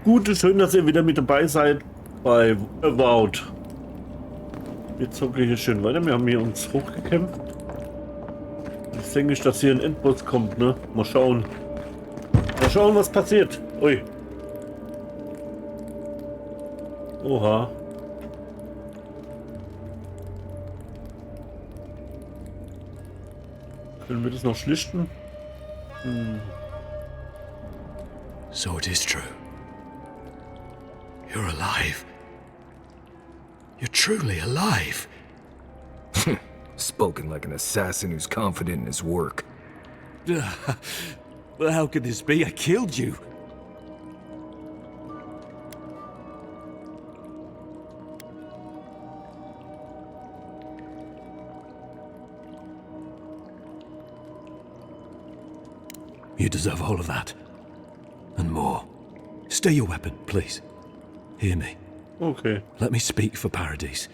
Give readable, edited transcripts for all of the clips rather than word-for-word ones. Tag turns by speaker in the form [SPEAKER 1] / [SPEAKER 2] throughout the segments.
[SPEAKER 1] Gute, schön, dass ihr wieder mit dabei seid bei Avowed. Jetzt zocke ich hier schön weiter. Wir haben hier uns hochgekämpft. Jetzt denke ich, dass hier ein Endboss kommt, ne? Mal schauen. Mal schauen, was passiert. Ui. Oha. Können wir das noch schlichten?
[SPEAKER 2] So it is true. You're alive. You're truly alive.
[SPEAKER 3] Spoken like an assassin who's confident in his work.
[SPEAKER 2] Well, how could this be? I killed you. You deserve all of that. And more. Stay your weapon, please. Hear me.
[SPEAKER 1] Okay.
[SPEAKER 2] Let me speak for Paradise.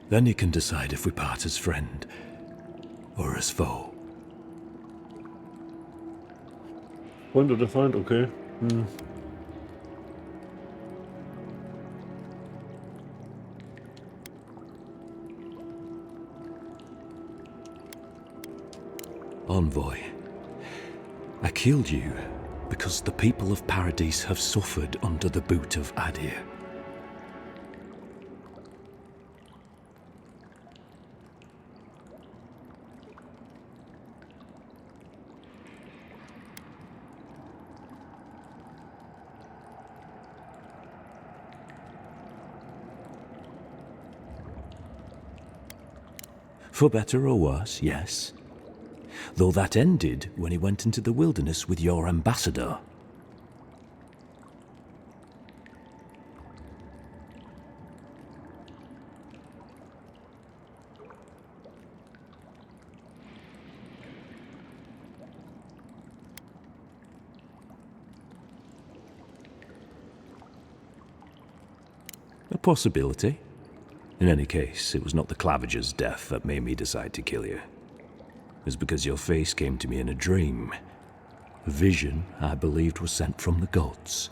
[SPEAKER 2] Then you can decide if we part as friend or as foe.
[SPEAKER 1] Freund oder Feind, okay.
[SPEAKER 2] Envoy, I killed you because the people of Paradise have suffered under the boot of Adir. For better or worse, yes. Though that ended when he went into the wilderness with your ambassador. A possibility. In any case, it was not the Clavager's death that made me decide to kill you. It was because your face came to me in a dream. A vision I believed was sent from the gods.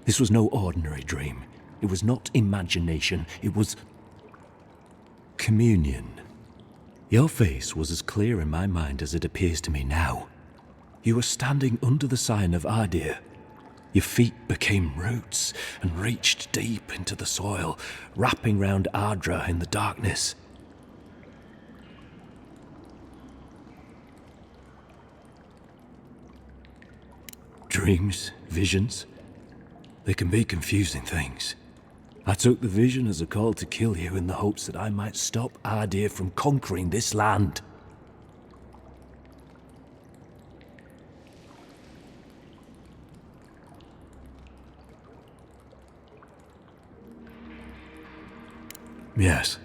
[SPEAKER 2] This was no ordinary dream. It was not imagination. It was communion. Your face was as clear in my mind as it appears to me now. You were standing under the sign of Adir. Your feet became roots and reached deep into the soil, wrapping round Ardra in the darkness. Dreams, visions, they can be confusing things. I took the vision as a call to kill you in the hopes that I might stop Adir from conquering this land. Yes,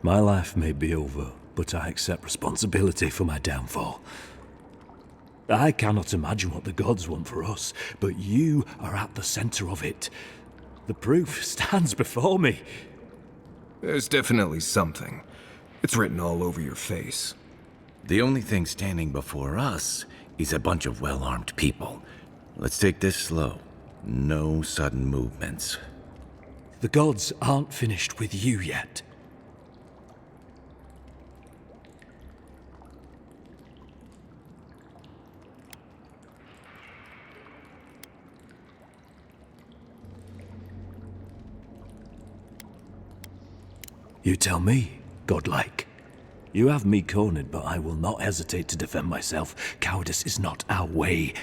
[SPEAKER 2] my life may be over, but I accept responsibility for my downfall. I cannot imagine what the gods want for us, but you are at the center of it. The proof stands before me.
[SPEAKER 3] There's definitely something. It's written all over your face.
[SPEAKER 4] The only thing standing before us is a bunch of well-armed people. Let's take this slow. No sudden movements.
[SPEAKER 2] The gods aren't finished with you yet. You tell me, godlike. You have me cornered, but I will not hesitate to defend myself. Cowardice is not our way.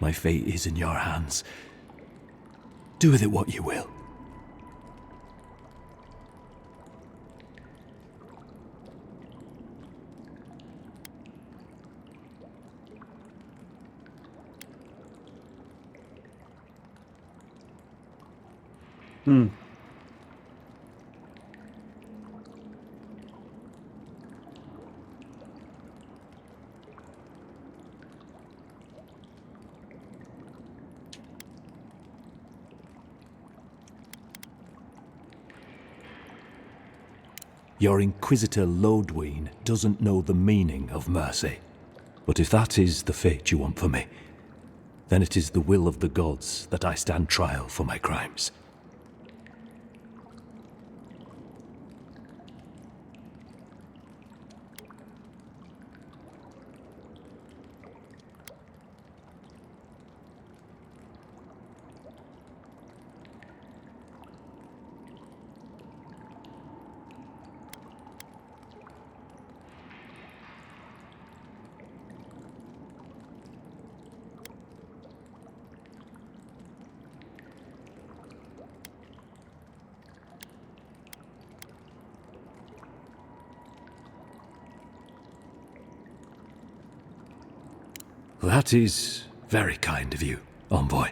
[SPEAKER 2] My fate is in your hands. Do with it what you will. Your Inquisitor Lodween doesn't know the meaning of mercy. But if that is the fate you want for me, then it is the will of the gods that I stand trial for my crimes. That is very kind of you, Envoy.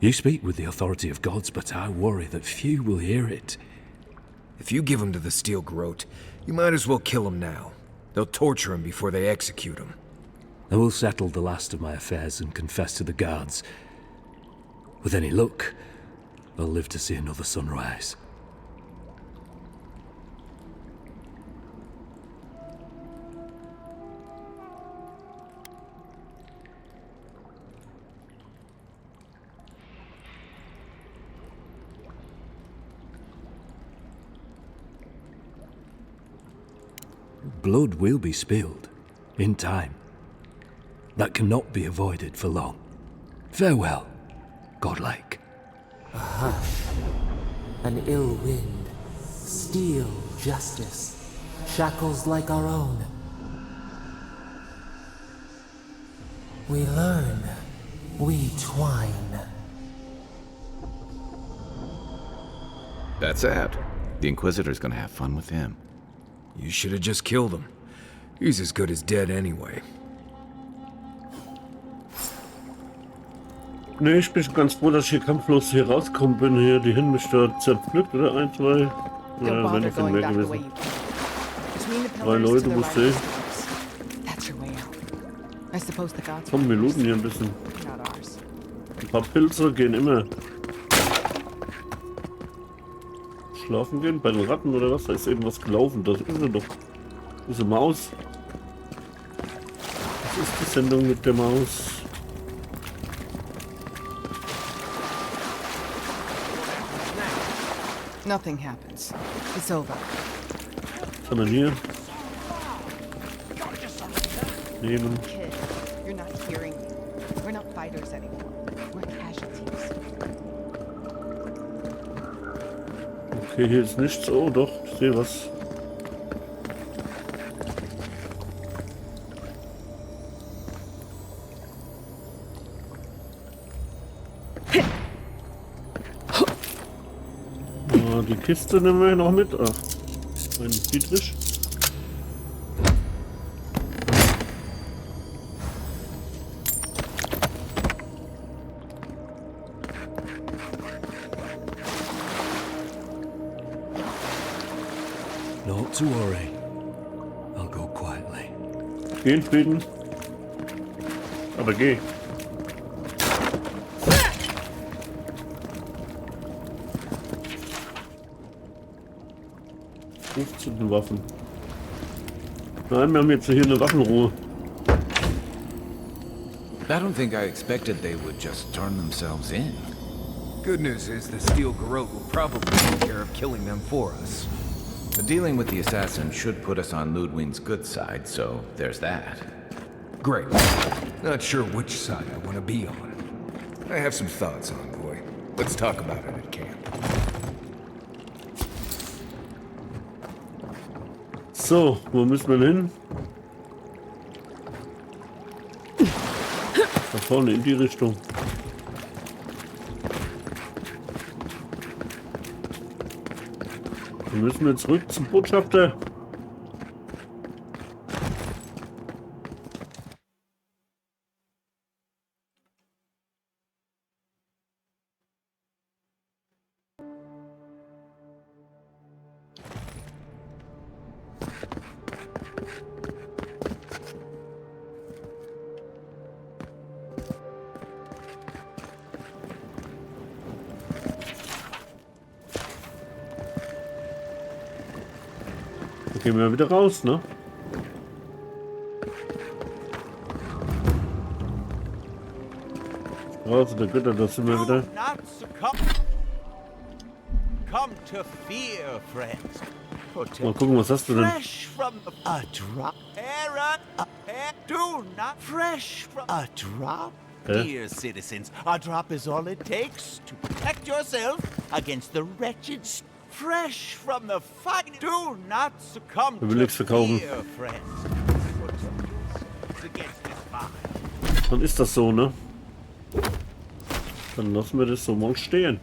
[SPEAKER 2] You speak with the authority of gods, but I worry that few will hear it.
[SPEAKER 3] If you give him to the Steel Garrote, you might as well kill him now. They'll torture him before they execute him.
[SPEAKER 2] I will settle the last of my affairs and confess to the guards. With any luck, I'll live to see another sunrise. Blood will be spilled, in time. That cannot be avoided for long. Farewell, godlike.
[SPEAKER 5] A hush, an ill wind, steel justice, shackles like our own. We learn, we twine.
[SPEAKER 4] That's sad. The Inquisitor's gonna have fun with him.
[SPEAKER 3] You should have just killed him. He's as good as dead anyway.
[SPEAKER 1] Ne, ich bin schon ganz froh, dass ich hier kampflos hier rausgekommen bin. Hier, die hin mich da zerpflückt oder ein, zwei.
[SPEAKER 6] Don't
[SPEAKER 1] Ja,
[SPEAKER 6] bother
[SPEAKER 1] wenn noch viel
[SPEAKER 6] going
[SPEAKER 1] mehr
[SPEAKER 6] back the way
[SPEAKER 1] gewesen.
[SPEAKER 6] you came. Between the
[SPEAKER 1] Drei
[SPEAKER 6] pillars
[SPEAKER 1] Leute
[SPEAKER 6] to the
[SPEAKER 1] wusste
[SPEAKER 6] right
[SPEAKER 1] ich.
[SPEAKER 6] steps. That's your way out. I suppose the gods
[SPEAKER 1] Komm, wir
[SPEAKER 6] want
[SPEAKER 1] looten hier ein bisschen.
[SPEAKER 6] yours, not ours.
[SPEAKER 1] Ein paar Pilze gehen immer. Schlafen gehen bei den Ratten oder was? Da ist irgendwas gelaufen. Das ist sie doch. Diese Maus. Was ist die Sendung mit der Maus?
[SPEAKER 6] Nothing happens. It's over.
[SPEAKER 1] Was haben wir hier? Nehmen.
[SPEAKER 6] Kid, you're not hearing me. We're not fighters anymore. We're casualties.
[SPEAKER 1] Okay, hier ist nichts. Oh doch, ich sehe was. Ah, die Kiste nehmen wir noch mit. Ach, ein Dietrich.
[SPEAKER 2] Not to worry. I'll go quietly.
[SPEAKER 1] Geh in Frieden. Aber geh. 15 Waffen. Nein, wir haben jetzt hier eine Waffenruhe.
[SPEAKER 4] I don't think I expected they would just turn themselves in.
[SPEAKER 3] Good news is the Steel Garrote will probably take care of killing them for us.
[SPEAKER 4] The dealing with the assassin should put us on Ludwig's good side, so there's that.
[SPEAKER 3] Great. Not sure which side I want to be on. I have some thoughts, Envoy. Let's talk about it at camp.
[SPEAKER 1] So, wo müssen wir hin? Da vorne in die Richtung. Dann müssen wir zurück zum Botschafter. Da gehen wir wieder raus, ne? Straße der Götter, da sind wir wieder.
[SPEAKER 7] Not succumb. Come to fear, friends.
[SPEAKER 1] Mal gucken, was hast du denn?
[SPEAKER 7] Fresh from a drop. Do not fresh from a drop. Dear citizens, a drop is all it takes to protect yourself against the wretched. Fresh from the fight. Do not succumb
[SPEAKER 1] will
[SPEAKER 7] to
[SPEAKER 1] nichts verkaufen.
[SPEAKER 7] fear, friends. Against this fire.
[SPEAKER 1] Dann ist das so, ne? Dann lassen wir das so mal stehen.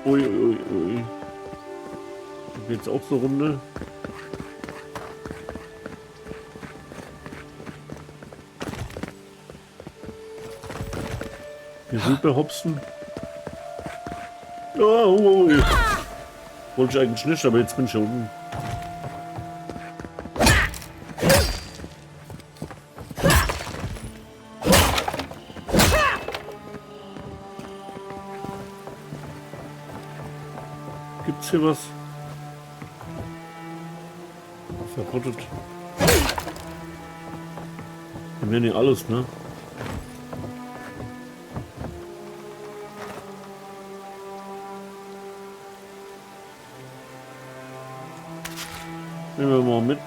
[SPEAKER 1] Ui, ui, ui. Da geht's auch so runter. Die Rübe hopsen. Oh, ui. Wollte ich eigentlich nicht, aber jetzt bin ich schon unten. Gibt's hier was? Verrottet. Wir werden hier alles, ne? Nehmen wir mal mit.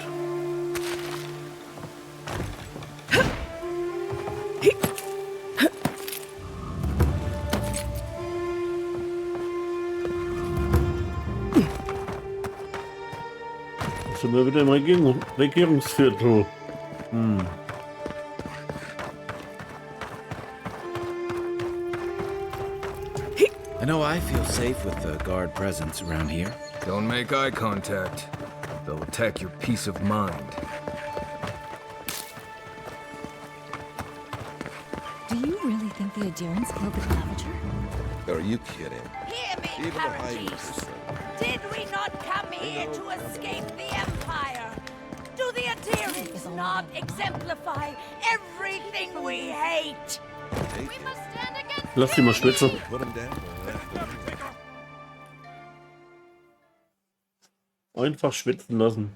[SPEAKER 1] Sind wir wieder im Regierungsviertel.
[SPEAKER 4] I know I feel safe with the guard presence around here.
[SPEAKER 3] Don't make eye contact. They'll attack your peace of mind.
[SPEAKER 8] Do you really think the adherents killed the Clavager?
[SPEAKER 9] Are you kidding?
[SPEAKER 10] Hear me,
[SPEAKER 9] Even the high
[SPEAKER 10] Parages. Did we not come here to escape the Empire? Do the adherents not exemplify everything we hate? We must stand against
[SPEAKER 1] Lass die mal schwitzen.
[SPEAKER 9] Put him down.
[SPEAKER 1] Einfach schwitzen lassen.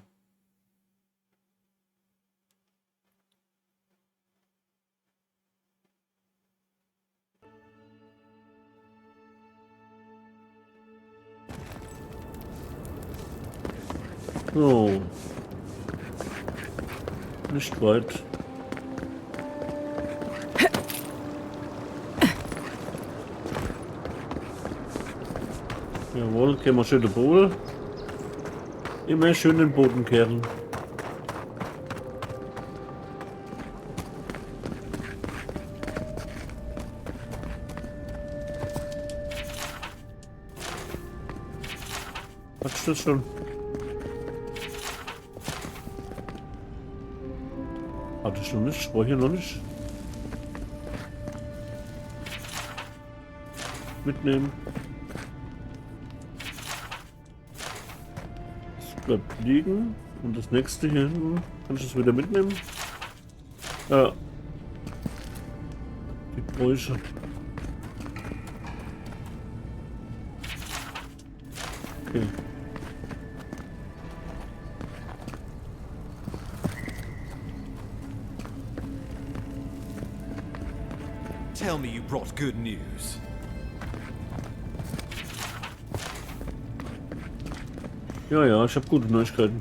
[SPEAKER 1] So. Nicht weit. Jawohl, gehen wir schön den Boden. Immer schön den Boden kehren. Hat's das schon? Hatte ich noch nicht, war hier noch nicht. Mitnehmen. Das bleibt liegen. Und das nächste hier hinten, kann ich das wieder mitnehmen? Ja. Die Bräuche. Okay.
[SPEAKER 11] Tell me you brought good news.
[SPEAKER 1] Ja, ja, ich habe gute Neuigkeiten.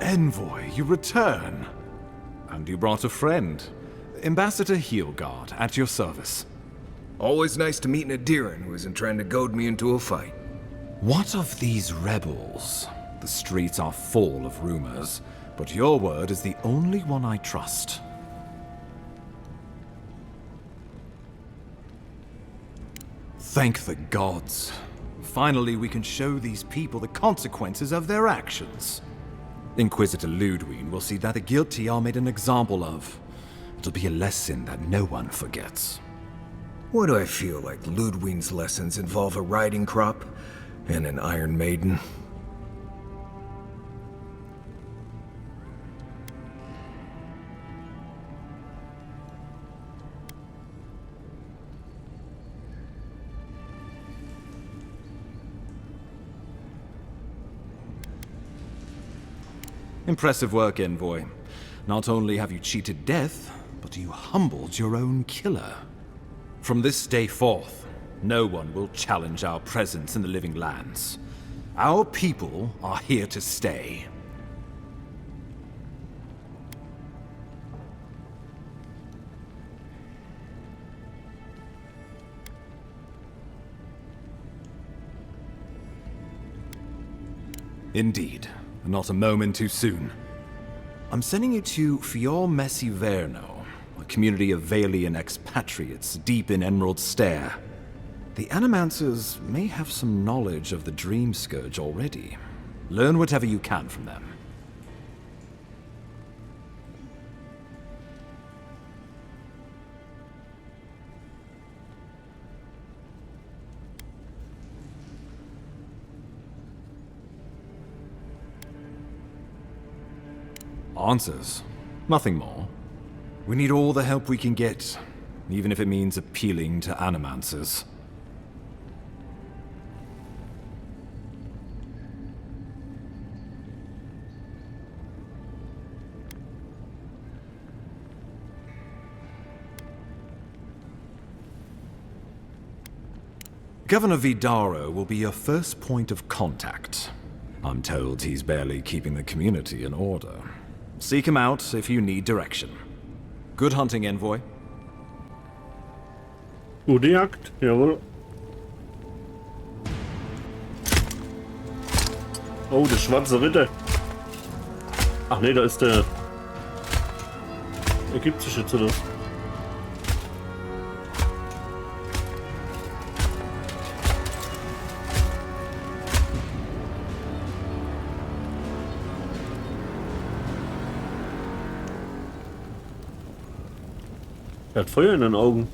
[SPEAKER 11] Envoy, you return. And you brought a friend. Ambassador Heelguard, at your service.
[SPEAKER 3] Always nice to meet an adherent who isn't trying to goad me into a fight.
[SPEAKER 11] What of these rebels? The streets are full of rumors, but your word is the only one I trust. Thank the gods. Finally, we can show these people the consequences of their actions. Inquisitor Ludwig will see that the guilty are made an example of. It'll be a lesson that no one forgets.
[SPEAKER 3] Why do I feel like Ludwig's lessons involve a riding crop and an Iron Maiden?
[SPEAKER 11] Impressive work, Envoy. Not only have you cheated death, but you humbled your own killer. From this day forth, no one will challenge our presence in the Living Lands. Our people are here to stay. Indeed. Not a moment too soon. I'm sending you to Fior Messi Verno, a community of Valian expatriates deep in Emerald Stair. The Animancers may have some knowledge of the Dream Scourge already. Learn whatever you can from them. Answers. Nothing more. We need all the help we can get, even if it means appealing to Animancers. Governor Vidaro will be your first point of contact. I'm told he's barely keeping the community in order. Seek him out if you need direction. Good hunting, Envoy.
[SPEAKER 1] Gute Jagd, jawohl. Oh, der schwarze Ritter. Ach nee, da ist der... Ergibt sich jetzt, oder? Er hat Feuer in den Augen.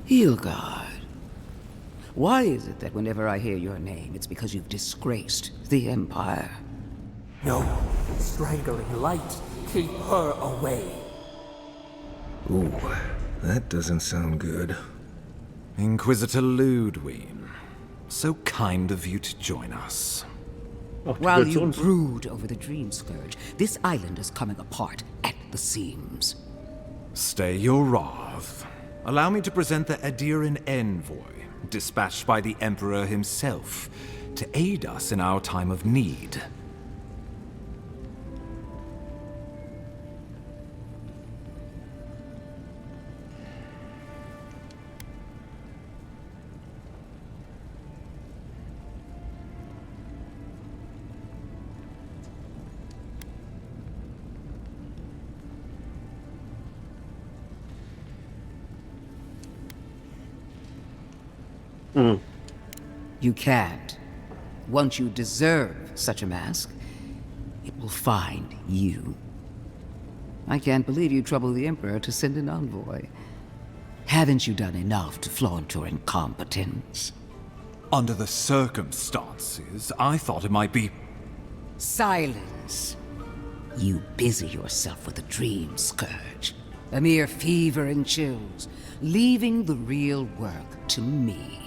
[SPEAKER 12] Hilgard. Why is it that whenever I hear your name, it's because you've disgraced the Empire?
[SPEAKER 5] No, strangling light. Keep her away.
[SPEAKER 3] Ooh, that doesn't sound good.
[SPEAKER 11] Inquisitor Ludwig. So kind of you to join us.
[SPEAKER 12] While you brood over the Dream Scourge, this island is coming apart at the seams.
[SPEAKER 11] Stay your wrath. Allow me to present the Adiran Envoy, dispatched by the Emperor himself, to aid us in our time of need.
[SPEAKER 12] You can't. Once you deserve such a mask, it will find you. I can't believe you troubled the Emperor to send an envoy. Haven't you done enough to flaunt your incompetence?
[SPEAKER 11] Under the circumstances, I thought it might be...
[SPEAKER 12] Silence. You busy yourself with the Dream Scourge. A mere fever and chills, leaving the real work to me.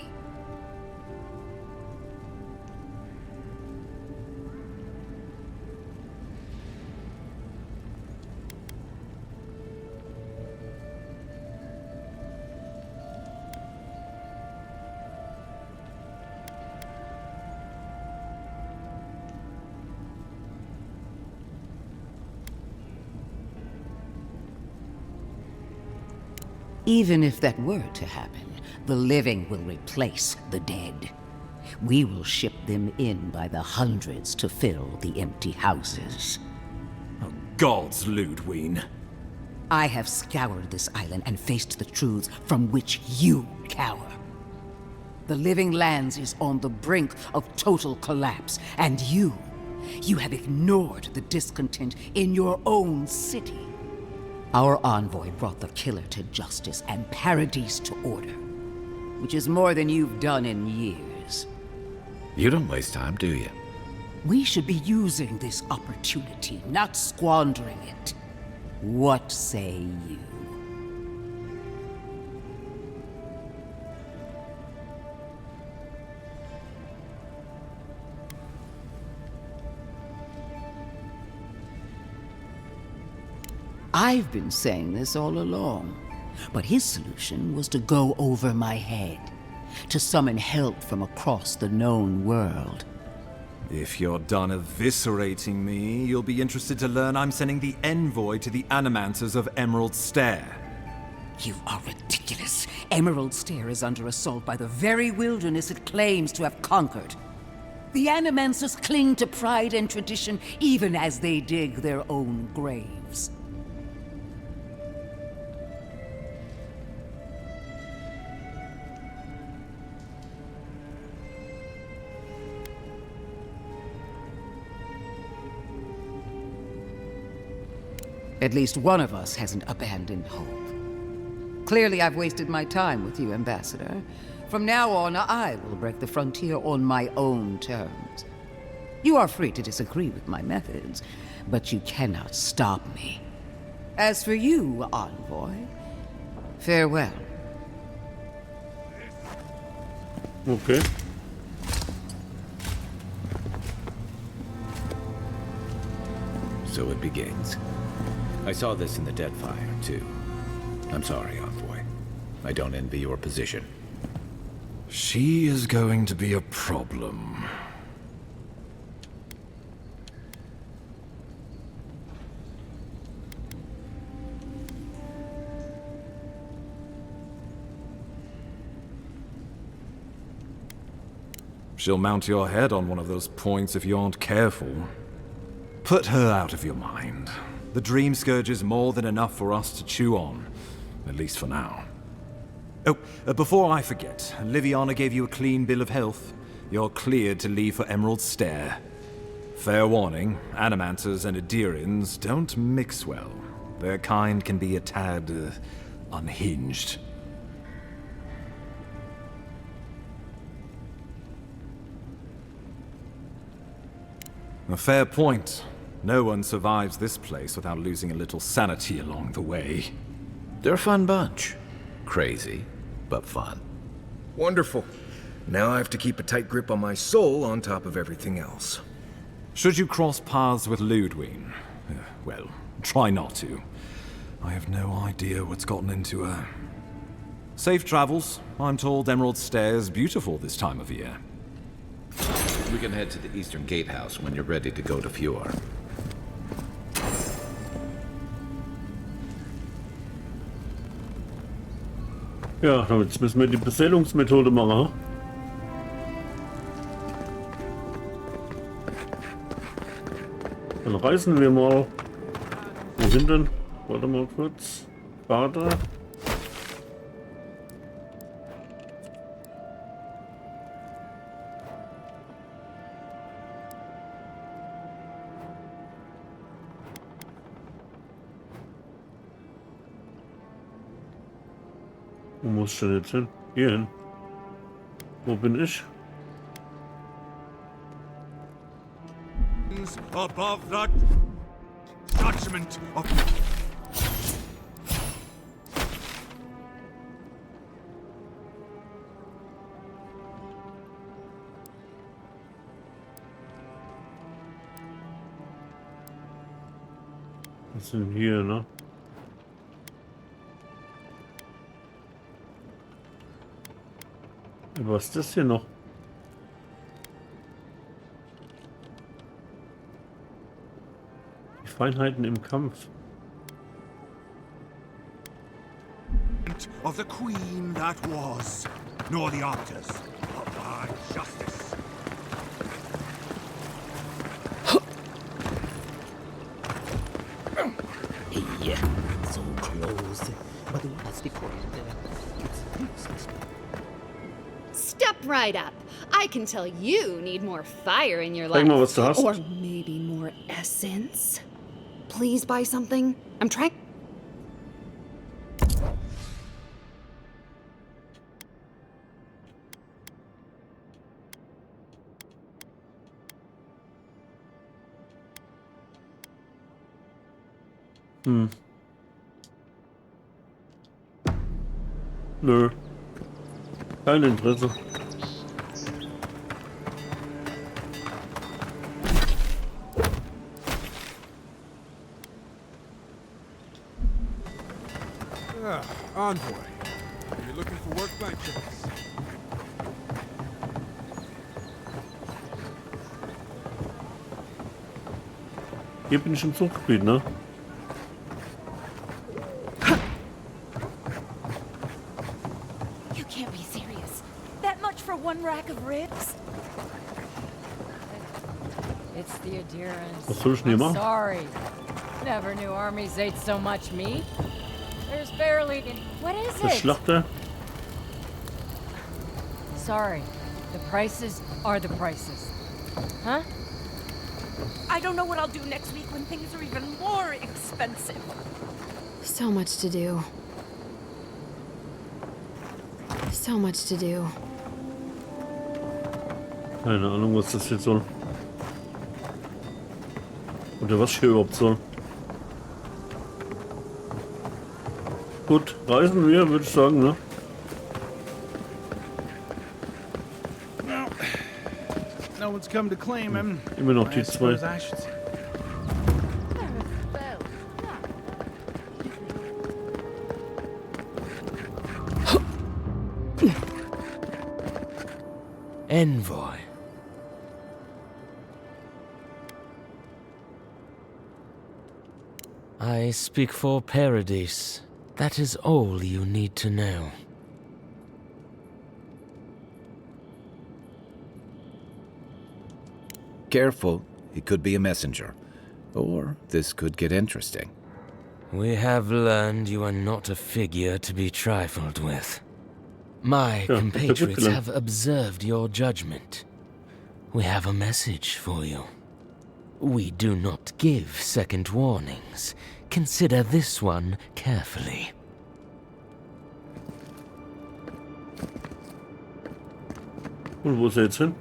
[SPEAKER 12] Even if that were to happen, the living will replace the dead. We will ship them in by the hundreds to fill the empty houses.
[SPEAKER 11] Oh, gods, Ludwig.
[SPEAKER 12] I have scoured this island and faced the truths from which you cower. The Living Lands is on the brink of total collapse, and you You have ignored the discontent in your own city. Our envoy brought the killer to justice and Paradise to order, which is more than you've done in years.
[SPEAKER 4] You don't waste time, do you?
[SPEAKER 12] We should be using this opportunity, not squandering it. What say you? I've been saying this all along, but his solution was to go over my head, to summon help from across the known world.
[SPEAKER 11] If you're done eviscerating me, you'll be interested to learn I'm sending the envoy to the Animancers of Emerald Stair.
[SPEAKER 12] You are ridiculous. Emerald Stair is under assault by the very wilderness it claims to have conquered. The Animancers cling to pride and tradition even as they dig their own graves. At least one of us hasn't abandoned hope. Clearly, I've wasted my time with you, Ambassador. From now on, I will break the frontier on my own terms. You are free to disagree with my methods, but you cannot stop me. As for you, Envoy, farewell.
[SPEAKER 1] Okay.
[SPEAKER 4] So it begins. I saw this in the Deadfire, too. I'm sorry, Envoy. I don't envy your position.
[SPEAKER 11] She is going to be a problem. She'll mount your head on one of those points if you aren't careful. Put her out of your mind. The Dream Scourge is more than enough for us to chew on, at least for now. Oh, before I forget, Liviana gave you a clean bill of health. You're cleared to leave for Emerald Stair. Fair warning, Animancers and Adirians don't mix well. Their kind can be a tad, unhinged. A fair point. No one survives this place without losing a little sanity along the way.
[SPEAKER 4] They're a fun bunch. Crazy, but fun.
[SPEAKER 3] Wonderful. Now I have to keep a tight grip on my soul on top of everything else.
[SPEAKER 11] Should you cross paths with Ludwig, well, try not to. I have no idea what's gotten into her. Safe travels. I'm told Emerald Stair is beautiful this time of year.
[SPEAKER 4] We can head to the Eastern Gatehouse when you're ready to go to Fjord.
[SPEAKER 1] Ja, jetzt müssen wir die Beseelungsmethode machen. Dann reisen wir mal. Wohin denn? Warte mal kurz. Vater. Wo muss ich denn jetzt hin? Hier hin. Wo bin ich?
[SPEAKER 13] Above that judgment of...
[SPEAKER 1] Was sind hier, ne? Was ist das hier noch? Die Feinheiten im Kampf.
[SPEAKER 13] Of the queen that was, nor the arbiters of thy justice.
[SPEAKER 5] Yeah, so close. But the last point,
[SPEAKER 14] Step right up. I can tell you need more fire in your
[SPEAKER 1] Zeig mal, was
[SPEAKER 14] life.
[SPEAKER 1] du hast.
[SPEAKER 14] Or maybe more essence. Please buy something. I'm trying.
[SPEAKER 1] Nö. Kein Interesse.
[SPEAKER 3] Envoy. You're looking for work by chance.
[SPEAKER 1] Hier bin ich im Zuggebiet, ne?
[SPEAKER 10] You can't be serious. That much for one rack of ribs?
[SPEAKER 15] It's the adherence.
[SPEAKER 1] Was soll ich denn hier
[SPEAKER 15] I'm
[SPEAKER 1] machen?
[SPEAKER 15] sorry. Never knew armies ate so much meat. There's barely any... What is
[SPEAKER 1] Das
[SPEAKER 15] it?
[SPEAKER 1] Schlachter?
[SPEAKER 15] Sorry. The prices are the prices. Huh?
[SPEAKER 10] I don't know what I'll do next week when things are even more expensive.
[SPEAKER 14] So much to do. So much to do.
[SPEAKER 1] Keine Ahnung, was das jetzt soll. Oder was hier überhaupt soll. Gut, reisen wir, würde ich sagen, ne?
[SPEAKER 7] No one's come to claim him.
[SPEAKER 1] Immer noch die
[SPEAKER 7] I
[SPEAKER 1] zwei.
[SPEAKER 7] suppose I should say.
[SPEAKER 5] Envoy. I speak for Paradise. That is all you need to know.
[SPEAKER 4] Careful, he could be a messenger. Or this could get interesting.
[SPEAKER 5] We have learned you are not a figure to be trifled with. My compatriots have observed your judgment. We have a message for you. We do not give second warnings. Consider this one carefully.
[SPEAKER 1] Und wo ist er jetzt hin?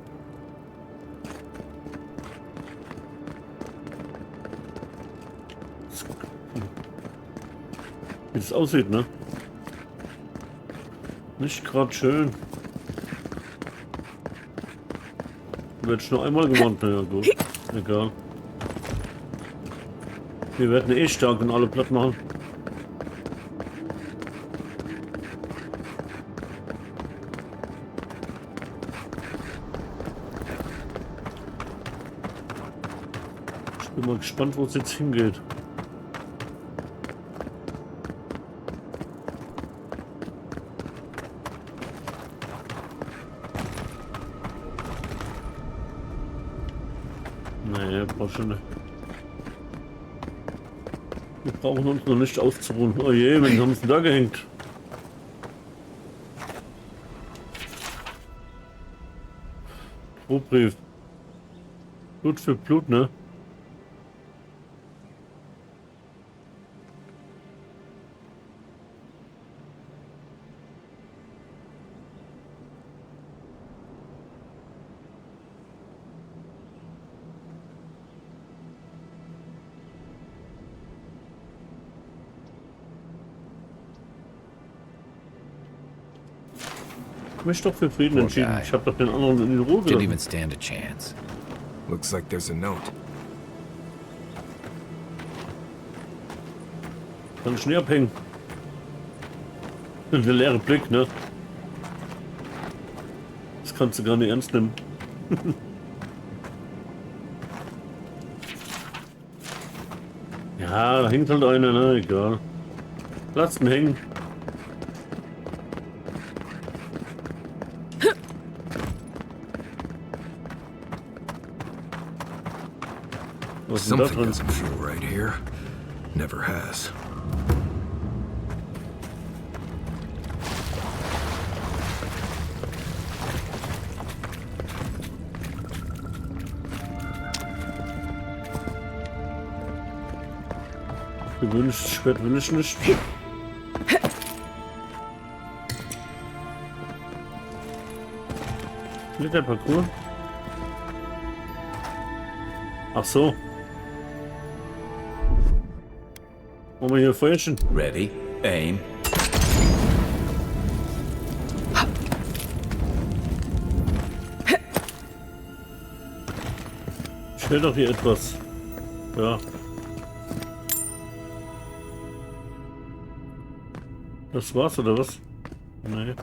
[SPEAKER 1] Wie es aussieht, ne? Nicht gerade schön. Wird ich nur einmal gewonnen? Ja gut, egal. Wir werden eh stark und alle platt machen. Ich bin mal gespannt, wo es jetzt hingeht. Nee, brauchst du nicht. Wir brauchen uns noch nicht auszuruhen. Oh je, wen haben sie denn da gehängt? Drohbrief. Blut für Blut, ne? Ich mich doch für Frieden entschieden. Ich habe doch den anderen in die Ruhe
[SPEAKER 4] Didn't even
[SPEAKER 1] gelassen.
[SPEAKER 4] stand a chance.
[SPEAKER 3] Looks like there's a note.
[SPEAKER 1] Kann ich nie abhängen. Der leere Blick, ne? Das kannst du gar nicht ernst nehmen. Ja, da hängt halt einer, ne? Egal. Lasst ihn hängen. Was ist denn da
[SPEAKER 3] Something
[SPEAKER 1] drin?
[SPEAKER 3] doesn't feel right here. Never has.
[SPEAKER 1] Gewöhnliches Schwert will ich nicht. Kletterparcours. Ach so. Machen wir hier Feuerchen.
[SPEAKER 11] Ready, aim.
[SPEAKER 1] Ich will doch hier etwas. Ja. Das war's oder was? Nee.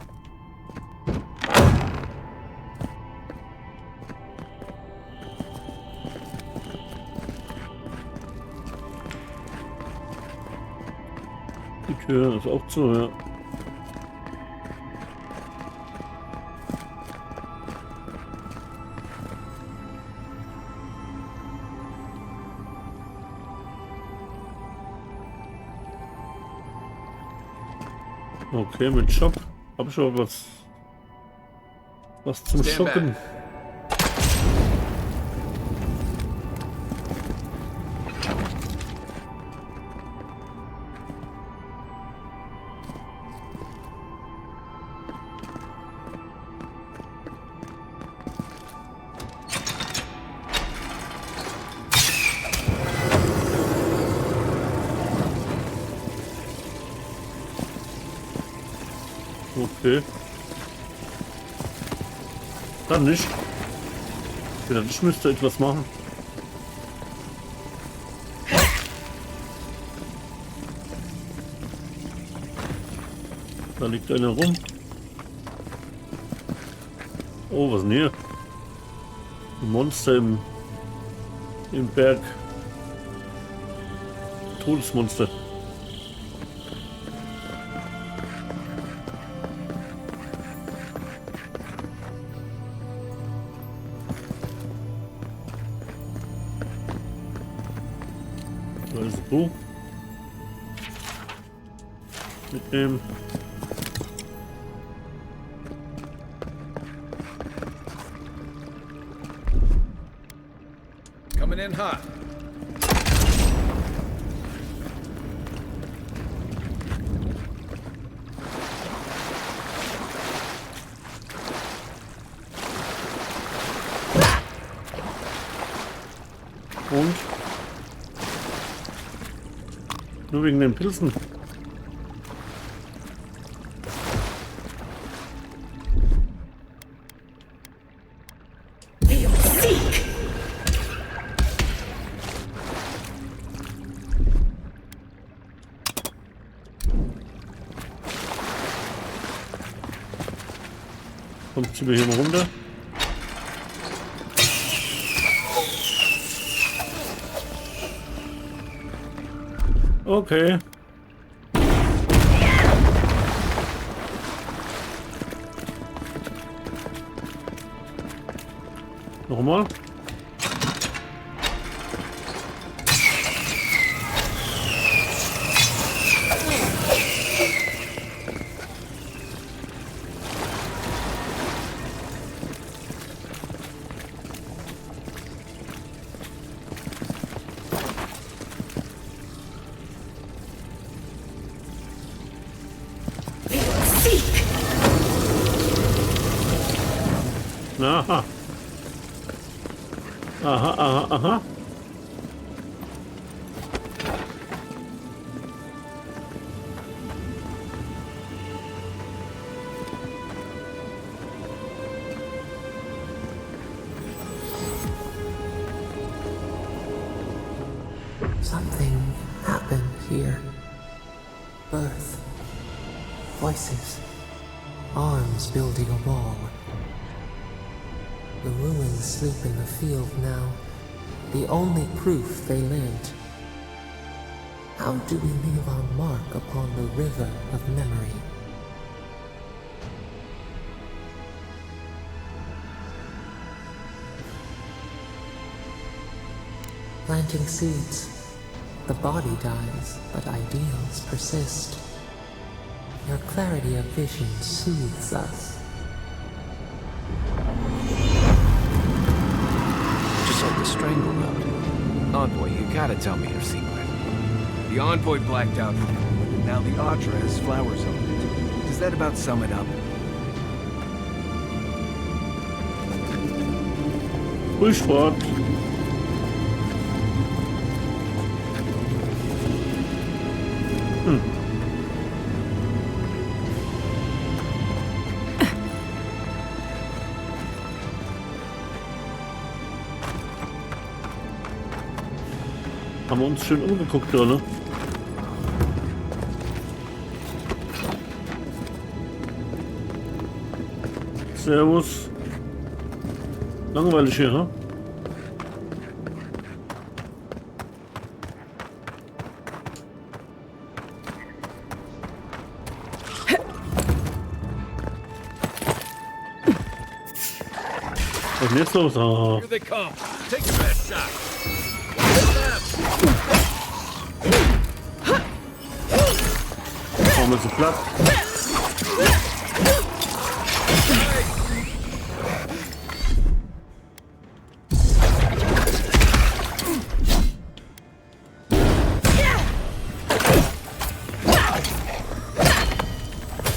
[SPEAKER 1] Die Tür ist auch zu, ja. Okay, mit Schock habe ich aber was zum Schocken. Okay. Dann nicht. Ich müsste etwas machen. Da liegt einer rum. Oh, was ist denn hier? Ein Monster im Berg. Todesmonster. Buch mitnehmen.
[SPEAKER 3] Coming in hot.
[SPEAKER 1] Und nur wegen den Pilzen. Kommt sie hier mal runter. Okay. Nochmal. Aha. Aha, aha, aha.
[SPEAKER 16] Something happened here. Birth. Voices. Arms building a wall. The ruins sleep in the field now, the only proof they lived. How do we leave our mark upon the river of memory? Planting seeds. The body dies, but ideals persist. Your clarity of vision soothes us.
[SPEAKER 3] Just like the strangle note. Envoy, you gotta tell me your secret. The envoy blacked out for the moment, and now the Atra has flowers on it. Does that about sum it up?
[SPEAKER 1] Frühsport. Haben wir uns schön umgeguckt, oder? Servus. Langweilig hier, ha? Was ist denn jetzt los? Ah.
[SPEAKER 3] Here they come. Take your best shot.
[SPEAKER 1] Warum ist so platt?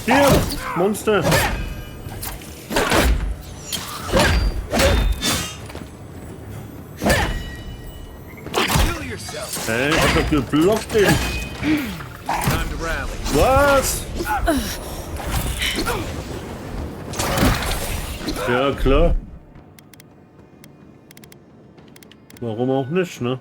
[SPEAKER 1] Hier, Monster! Hey, ich hab doch geblockt den! Was? Ja, klar. Warum auch nicht, ne?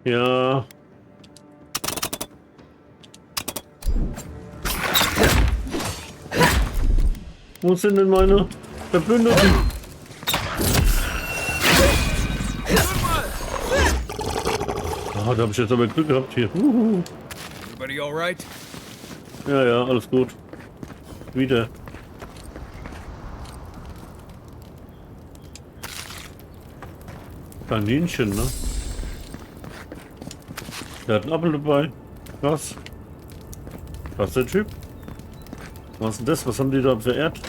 [SPEAKER 1] Ja. Wo sind denn meine Verbündeten? Ah, da habe ich jetzt aber Glück gehabt hier.
[SPEAKER 3] Everybody all right?
[SPEAKER 1] Ja, ja, alles gut. Wieder. Kaninchen, ne? Der hat einen Apfel dabei. Was? Was ist der Typ? Was ist denn das? Was haben die da verehrt?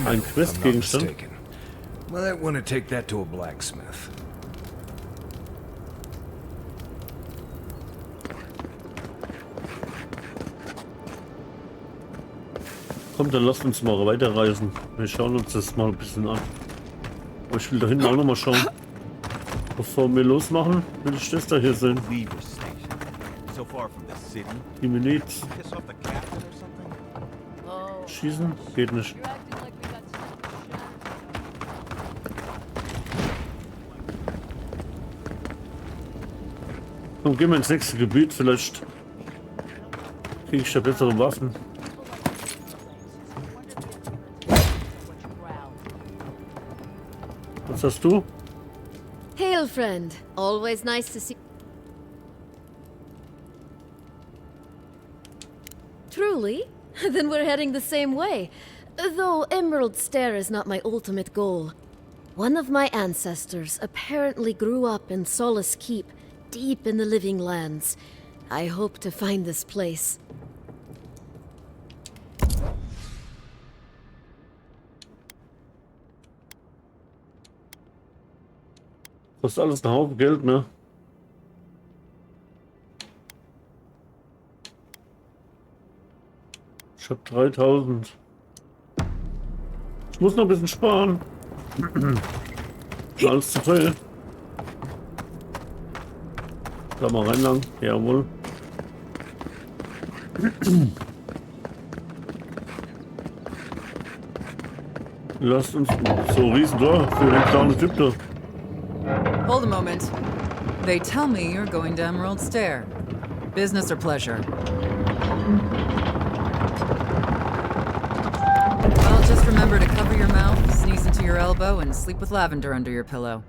[SPEAKER 1] Ein Questgegenstand.
[SPEAKER 3] Well, I want to take that to a blacksmith.
[SPEAKER 1] Komm, dann lasst uns mal weiterreisen. Wir schauen uns das mal ein bisschen an. Aber ich will da hinten auch noch mal schauen. Bevor wir losmachen, will ich das da hier sehen. Die Minutes. Schießen? Geht nicht. Komm, gehen wir ins nächste Gebiet. Vielleicht kriege ich da bessere Waffen. Was hast du?
[SPEAKER 17] Hail, friend. Always nice to see. Truly? Then we're heading the same way. Though Emerald Stair is not my ultimate goal. One of my ancestors apparently grew up in Solace Keep, deep in the Living Lands. I hope to find this place.
[SPEAKER 1] Kostet alles ein Haufen Geld, ne? Ich hab 3000. Ich muss noch ein bisschen sparen. Alles zu teuer. Da mal rein lang. Jawohl. Lasst uns so riesen da für den kleinen Typ da.
[SPEAKER 18] Hold a moment. They tell me you're going to Emerald Stair. Business or pleasure? Well, just remember to cover your mouth, sneeze into your elbow, and sleep with lavender under your pillow.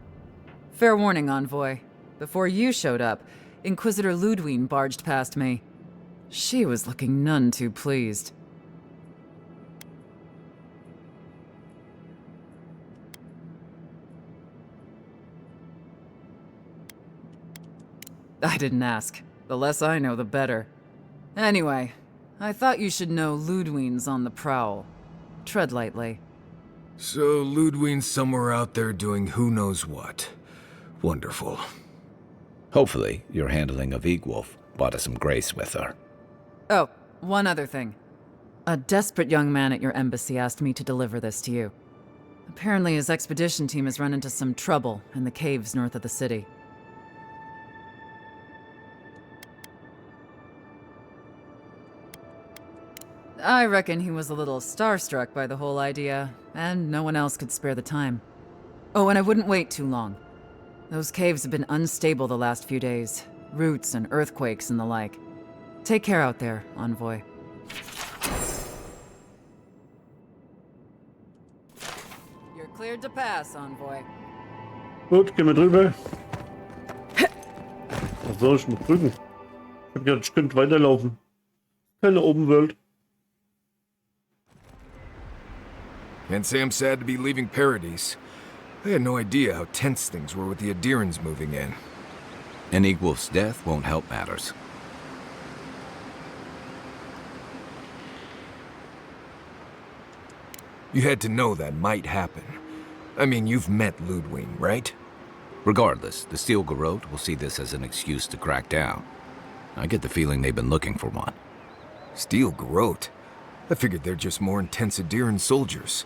[SPEAKER 18] Fair warning, Envoy. Before you showed up, Inquisitor Ludwine barged past me. She was looking none too pleased. I didn't ask. The less I know, the better. Anyway, I thought you should know Ludwine's on the prowl. Tread lightly.
[SPEAKER 3] So Ludwine's somewhere out there doing who knows what. Wonderful.
[SPEAKER 4] Hopefully, your handling of Egwolf brought us some grace with her.
[SPEAKER 18] Oh, one other thing. A desperate young man at your embassy asked me to deliver this to you. Apparently his expedition team has run into some trouble in the caves north of the city. I reckon he was a little starstruck by the whole idea, and no one else could spare the time. Oh, and I wouldn't wait too long. Those caves have been unstable the last few days. Roots and earthquakes and the like. Take care out there, Envoy. You're cleared to pass, Envoy.
[SPEAKER 1] Gut, gehen wir drüber. Was soll ich noch drüben? Ich hab gedacht, ich könnte weiterlaufen. Keine Open World.
[SPEAKER 3] Can't say I'm sad to be leaving Paradise. I had no idea how tense things were with the Adirans moving in.
[SPEAKER 4] And Egwolf's death won't help matters.
[SPEAKER 3] You had to know that might happen. I mean, you've met Ludwine, right?
[SPEAKER 4] Regardless, the Steel Garrote will see this as an excuse to crack down. I get the feeling they've been looking for one.
[SPEAKER 3] Steel Garrote? I figured they're just more intense Adiran soldiers.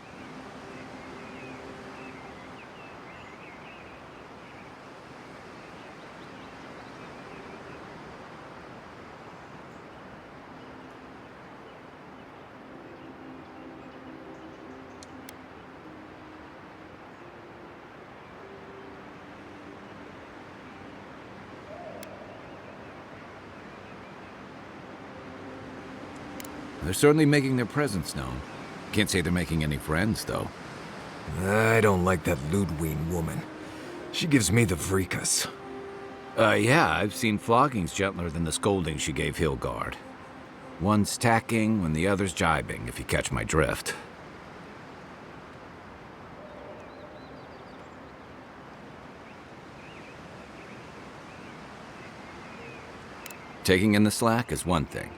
[SPEAKER 4] They're certainly making their presence known. Can't say they're making any friends, though.
[SPEAKER 3] I don't like that Ludwine woman. She gives me the vrikas.
[SPEAKER 4] Yeah, I've seen floggings gentler than the scolding she gave Hilgard. One's tacking when the other's jibing, if you catch my drift. Taking in the slack is one thing.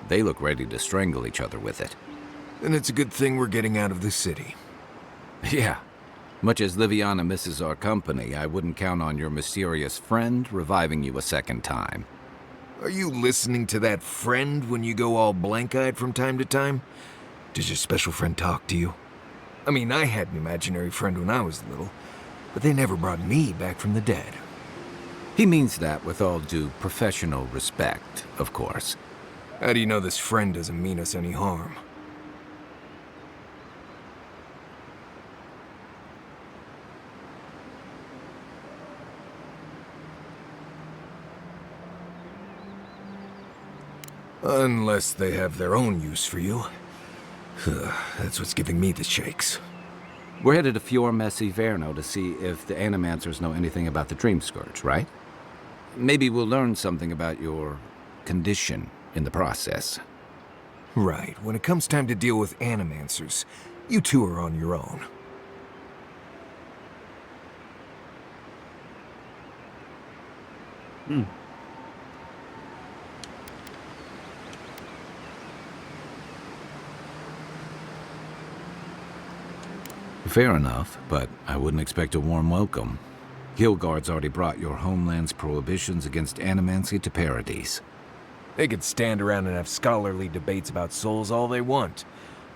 [SPEAKER 4] They look ready to strangle each other with it.
[SPEAKER 3] Then it's a good thing we're getting out of the city.
[SPEAKER 4] Yeah. Much as Liviana misses our company, I wouldn't count on your mysterious friend reviving you a second time.
[SPEAKER 3] Are you listening to that friend when you go all blank-eyed from time to time? Does your special friend talk to you? I mean, I had an imaginary friend when I was little, but they never brought me back from the dead.
[SPEAKER 4] He means that with all due professional respect, of course.
[SPEAKER 3] How do you know this friend doesn't mean us any harm? Unless they have their own use for you. That's what's giving me the shakes.
[SPEAKER 4] We're headed to Fior Messi Verno to see if the Animancers know anything about the Dream Scourge, right? Maybe we'll learn something about your condition in the process.
[SPEAKER 3] Right. When it comes time to deal with Animancers, you two are on your own.
[SPEAKER 4] Fair enough, but I wouldn't expect a warm welcome. Hilgard's already brought your homeland's prohibitions against animancy to Paradise.
[SPEAKER 3] They could stand around and have scholarly debates about souls all they want.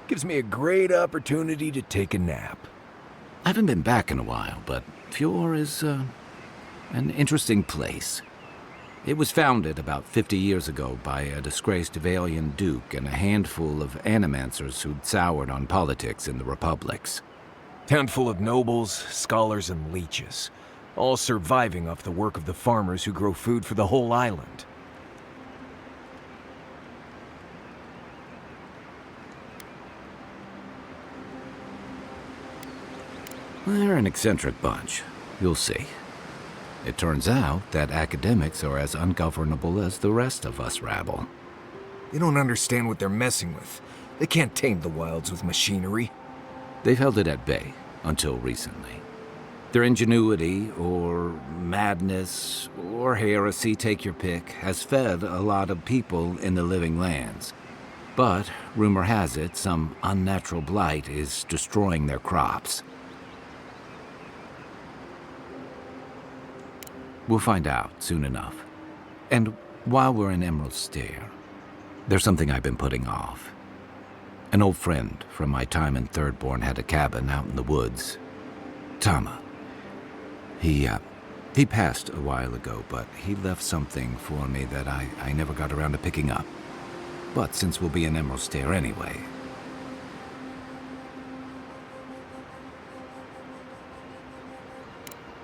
[SPEAKER 3] Gives me a great opportunity to take a nap.
[SPEAKER 4] I haven't been back in a while, but Fior is, an interesting place. It was founded about 50 years ago by a disgraced Valian duke and a handful of animancers who'd soured on politics in the republics.
[SPEAKER 3] Town full of nobles, scholars, and leeches, all surviving off the work of the farmers who grow food for the whole island.
[SPEAKER 4] They're an eccentric bunch. You'll see. It turns out that academics are as ungovernable as the rest of us rabble.
[SPEAKER 3] They don't understand what they're messing with. They can't tame the wilds with machinery.
[SPEAKER 4] They've held it at bay, until recently. Their ingenuity, or madness, or heresy, take your pick, has fed a lot of people in the living lands. But, rumor has it, some unnatural blight is destroying their crops. We'll find out soon enough. And while we're in Emerald Stair, there's something I've been putting off. An old friend from my time in Thirdborn had a cabin out in the woods. Tama. He passed a while ago, but he left something for me that I never got around to picking up. But since we'll be in Emerald Stair anyway...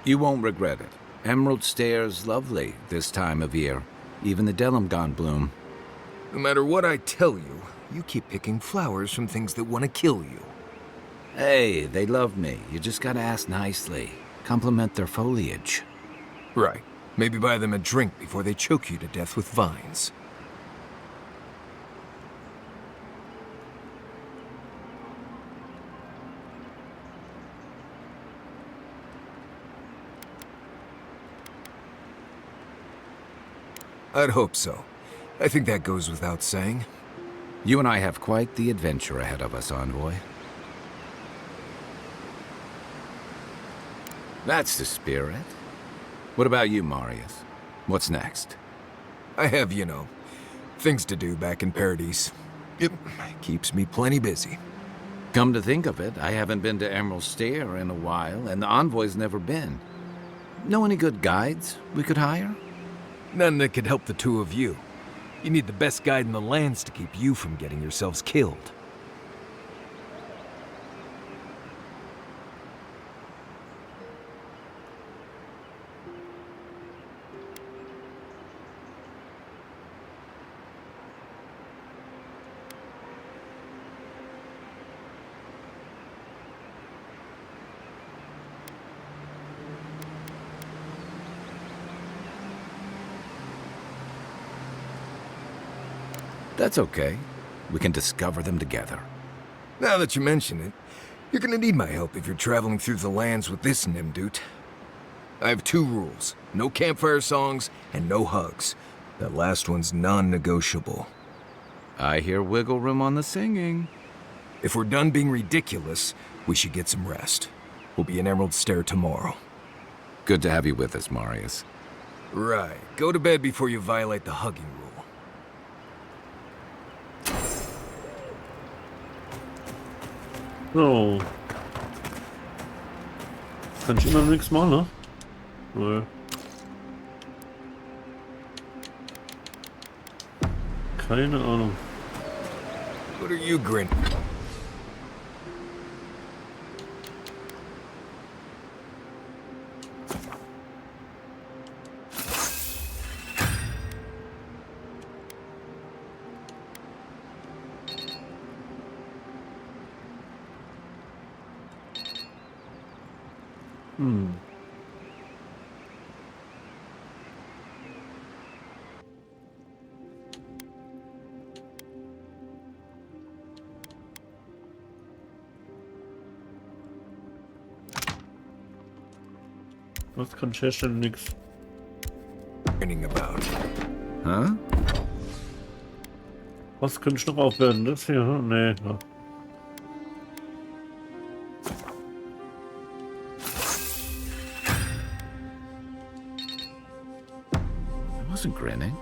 [SPEAKER 4] You won't regret it. Emerald Stair's lovely this time of year. Even the Delimgon bloom.
[SPEAKER 3] No matter what I tell you, you keep picking flowers from things that want to kill you.
[SPEAKER 4] Hey, they love me. You just gotta ask nicely. Compliment their foliage.
[SPEAKER 3] Right. Maybe buy them a drink before they choke you to death with vines. I'd hope so. I think that goes without saying.
[SPEAKER 4] You and I have quite the adventure ahead of us, Envoy. That's the spirit. What about you, Marius? What's next?
[SPEAKER 3] I have, you know, things to do back in Paradise. It keeps me plenty busy.
[SPEAKER 4] Come to think of it, I haven't been to Emerald Stair in a while, and the Envoy's never been. Know any good guides we could hire?
[SPEAKER 3] None that could help the two of you. You need the best guide in the lands to keep you from getting yourselves killed.
[SPEAKER 4] That's okay. We can discover them together.
[SPEAKER 3] Now that you mention it, you're gonna need my help if you're traveling through the lands with this Nimdut. I have 2 rules. No campfire songs and no hugs. That last one's non-negotiable.
[SPEAKER 4] I hear wiggle room on the singing.
[SPEAKER 3] If we're done being ridiculous, we should get some rest. We'll be in Emerald Stair tomorrow.
[SPEAKER 4] Good to have you with us, Marius.
[SPEAKER 3] Right. Go to bed before you violate the hugging rule.
[SPEAKER 1] So. Kann ich immer nichts machen, ne? Nee. Keine Ahnung.
[SPEAKER 3] What are you grinning?
[SPEAKER 1] Was kann ich herstellen? Nix.
[SPEAKER 3] About.
[SPEAKER 4] Huh?
[SPEAKER 1] Was könnte ich noch aufwerten? Das hier? Nee. Ja.
[SPEAKER 4] I wasn't grinning.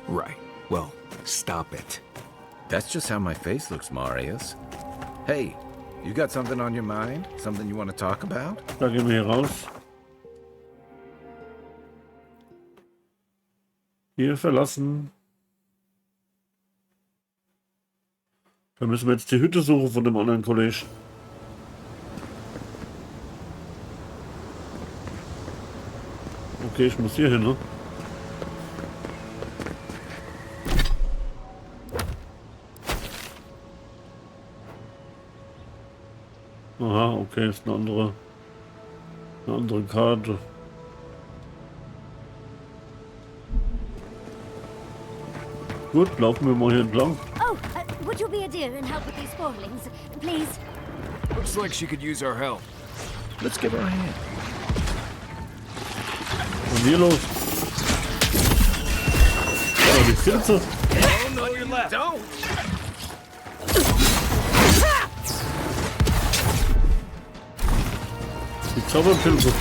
[SPEAKER 3] Right. Well, stop it.
[SPEAKER 4] That's just how my face looks, Marius. Hey, you got something on your mind? Something you want to talk about?
[SPEAKER 1] Da gehen wir hier raus. Hier verlassen. Da müssen wir jetzt die Hütte suchen von dem anderen Kollege. Okay, ich muss hier hin, ne? Aha, okay, ist eine andere Karte. Gut, laufen wir mal hier entlang.
[SPEAKER 10] Oh, would you be a dear and help with these spoilings, please?
[SPEAKER 3] Looks like she could use our help.
[SPEAKER 4] Let's give her a hand.
[SPEAKER 1] hier los? Oh, die Pilze.
[SPEAKER 3] Oh, no, you're left. Don't.
[SPEAKER 1] Die Zauberpilze.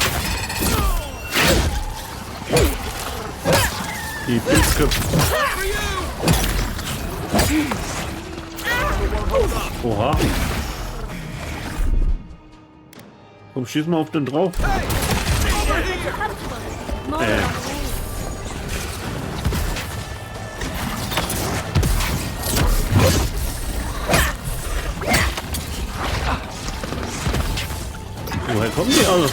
[SPEAKER 1] Die Pilzköpfe. Oha. Komm, schieß mal auf den drauf. Woher kommen die alle?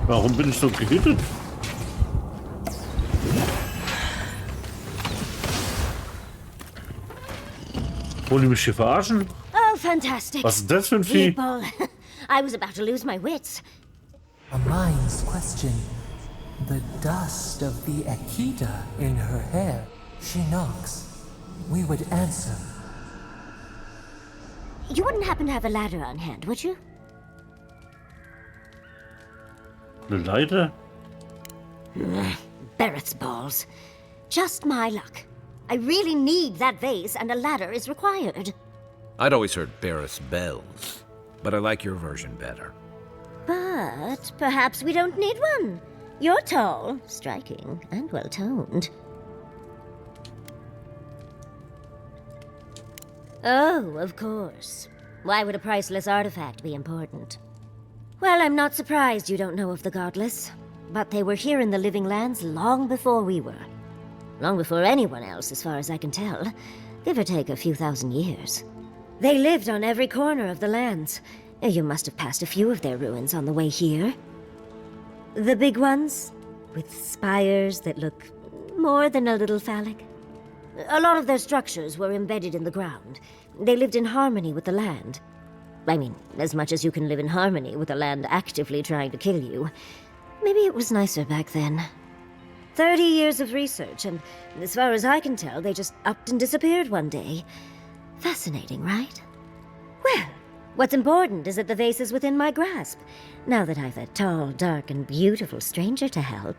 [SPEAKER 1] Warum bin ich so gehittet? Wollen die mich hier verarschen?
[SPEAKER 10] Oh, fantastic.
[SPEAKER 1] Was ist das für ein Vieh?
[SPEAKER 10] People. I was about to lose my wits.
[SPEAKER 16] A mind's question. The dust of the Akita in her hair. She knocks. We would answer.
[SPEAKER 10] You wouldn't happen to have a ladder on hand, would you?
[SPEAKER 1] Eine Leiter?
[SPEAKER 10] Barrett's balls. Just my luck. I really need that vase, and a ladder is required.
[SPEAKER 4] I'd always heard Barris bells, but I like your version better.
[SPEAKER 10] But perhaps we don't need one. You're tall, striking, and well-toned. Oh, of course. Why would a priceless artifact be important? Well, I'm not surprised you don't know of the Godless. But they were here in the Living Lands long before we were. Long before anyone else, as far as I can tell. Give or take a few thousand years. They lived on every corner of the lands. You must have passed a few of their ruins on the way here. The big ones, with spires that look more than a little phallic. A lot of their structures were embedded in the ground. They lived in harmony with the land. I mean, as much as you can live in harmony with the land actively trying to kill you. Maybe it was nicer back then. 30 years of research, and as far as I can tell, they just upped and disappeared one day. Fascinating, right? Well, what's important is that the vase is within my grasp, now that I've a tall, dark, and beautiful stranger to help.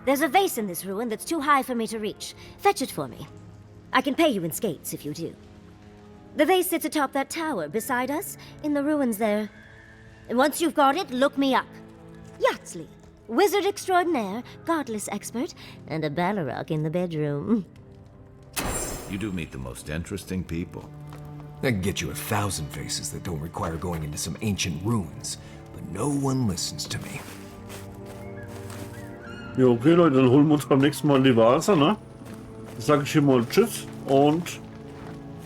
[SPEAKER 10] There's a vase in this ruin that's too high for me to reach. Fetch it for me. I can pay you in skates if you do. The vase sits atop that tower beside us, in the ruins there. And once you've got it, look me up. Yatsley, wizard extraordinaire, godless expert, and a Balrog in the bedroom.
[SPEAKER 4] You do meet the most interesting people.
[SPEAKER 3] I can get you 1,000 faces that don't require going into some ancient ruins, but no one listens to me.
[SPEAKER 1] Ja, okay Leute, dann holen wir uns beim nächsten Mal die Vase, ne? Dann sage ich hier mal Tschüss und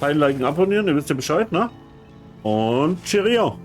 [SPEAKER 1] Teilen, liken, abonnieren, ihr wisst ja Bescheid, ne? Und Cheerio!